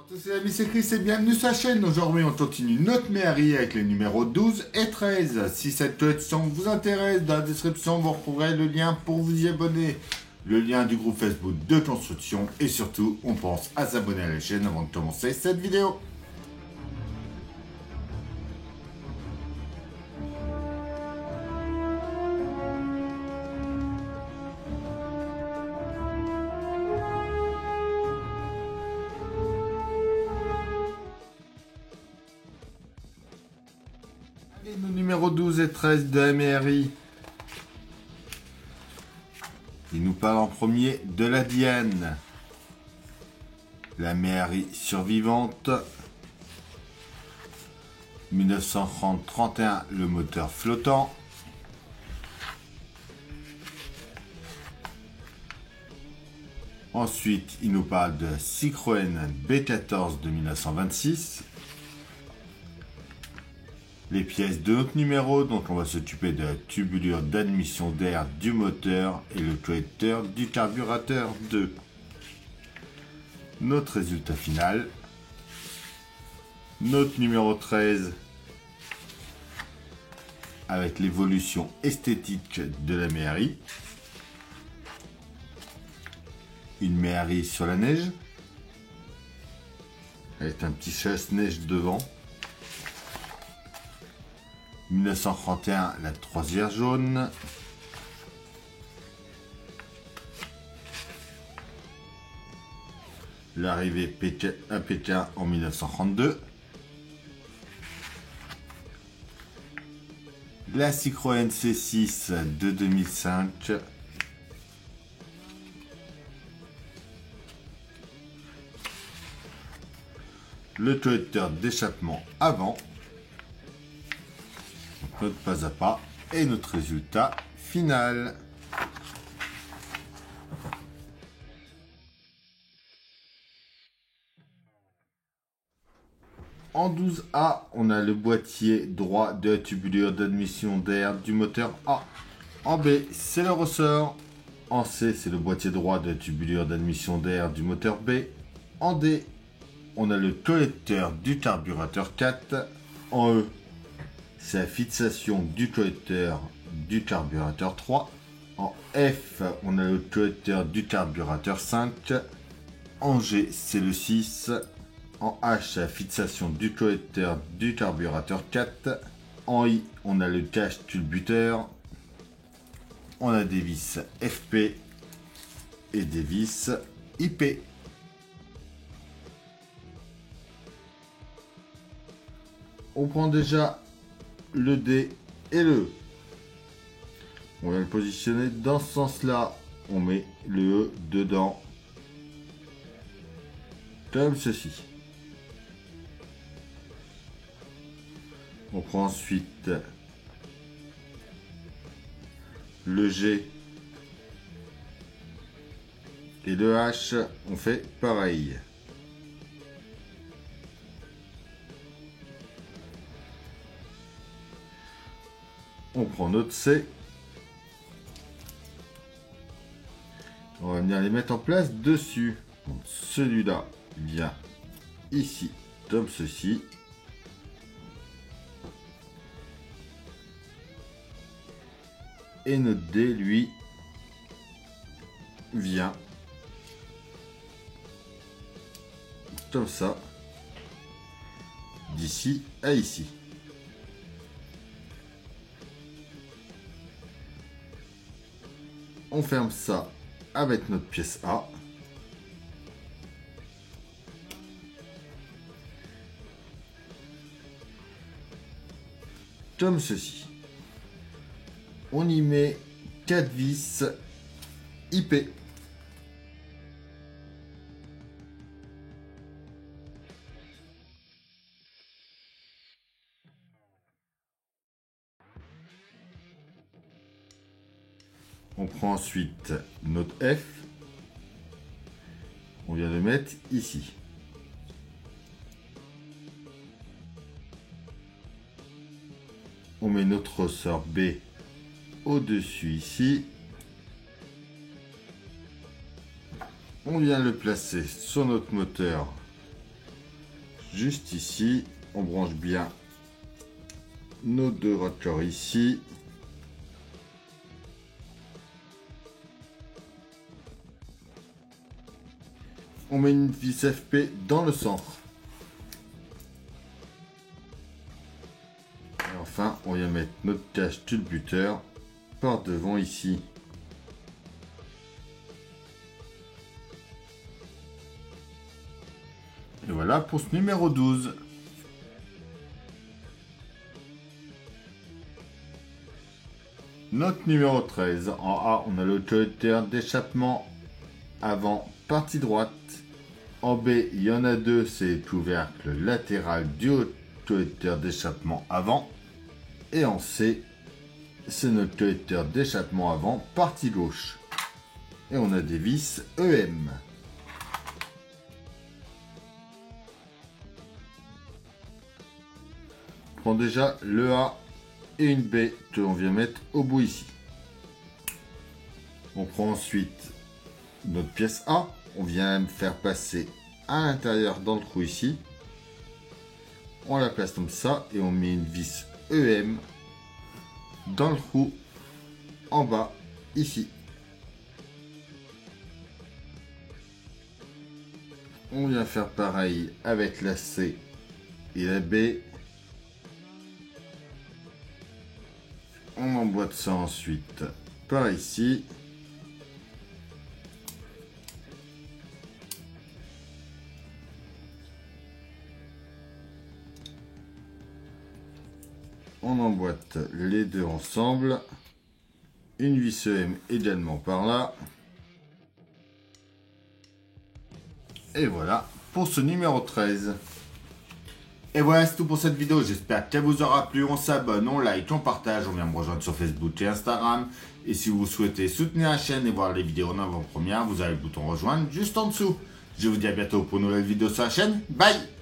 Tous les amis, c'est Chris et bienvenue sur la chaîne. Aujourd'hui, on continue notre mairie avec les numéros 12 et 13. Si cette collection vous intéresse, dans la description, vous retrouverez le lien pour vous y abonner. Le lien du groupe Facebook de construction et surtout, on pense à s'abonner à la chaîne avant de commencer cette vidéo. Et nos numéros 12 et 13 de la mairie. Il nous parle en premier de la Diane. La mairie survivante. 1930-31, le moteur flottant. Ensuite, il nous parle de Citroën B14 de 1926. Les pièces de notre numéro, donc on va s'occuper de la tubulure d'admission d'air du moteur et le collecteur du carburateur 2. Notre résultat final. Notre numéro 13 avec l'évolution esthétique de la mairie. Une mairie sur la neige avec un petit chasse-neige devant. 1931, la croisière jaune. L'arrivée à Pékin en 1932. La Citroën C6 de 2005. Le collecteur d'échappement avant. Notre pas à pas et notre résultat final. En 12A, on a le boîtier droit de la tubulure d'admission d'air du moteur A. En B, c'est le ressort. En C, c'est le boîtier droit de la tubulure d'admission d'air du moteur B. En D, on a le collecteur du carburateur 4. En E, c'est la fixation du collecteur du carburateur 3. En F, on a le collecteur du carburateur 5. En G, c'est le 6. En H, c'est la fixation du collecteur du carburateur 4. En I, on a le cache culbuteur. On a des vis FP et des vis IP. On prend déjà le D et le E. On va le positionner dans ce sens-là. On met le E dedans. Comme ceci. On prend ensuite le G et le H. On fait pareil. On prend notre C. On va venir les mettre en place dessus. Celui-là vient ici, comme ceci. Et notre D, lui, vient comme ça, d'ici à ici. On ferme ça avec notre pièce A. Comme ceci. On y met 4 vis IP. On prend ensuite notre F. On vient le mettre ici. On met notre ressort B au-dessus ici. On vient le placer sur notre moteur juste ici. On branche bien nos deux raccords ici. On met une vis FP dans le centre. Et enfin, on vient mettre notre cache tube-buteur par devant ici. Et voilà pour ce numéro 12. Notre numéro 13. En A, on a le collecteur d'échappement avant, partie droite. En B, il y en a deux, c'est le couvercle latéral du collecteur d'échappement avant. Et en C, c'est notre collecteur d'échappement avant, partie gauche. Et on a des vis EM. On prend déjà le A et une B que l'on vient mettre au bout ici. On prend ensuite notre pièce A. On vient faire passer à l'intérieur dans le trou ici. On la place comme ça et on met une vis EM dans le trou en bas ici. On vient faire pareil avec la C et la B. On emboîte ça ensuite par ici. On emboîte les deux ensemble. Une vis EM également par là. Et voilà pour ce numéro 13. Et voilà, c'est tout pour cette vidéo. J'espère qu'elle vous aura plu. On s'abonne, on like, on partage. On vient me rejoindre sur Facebook et Instagram. Et si vous souhaitez soutenir la chaîne et voir les vidéos en avant-première, vous avez le bouton rejoindre juste en dessous. Je vous dis à bientôt pour une nouvelle vidéo sur la chaîne. Bye!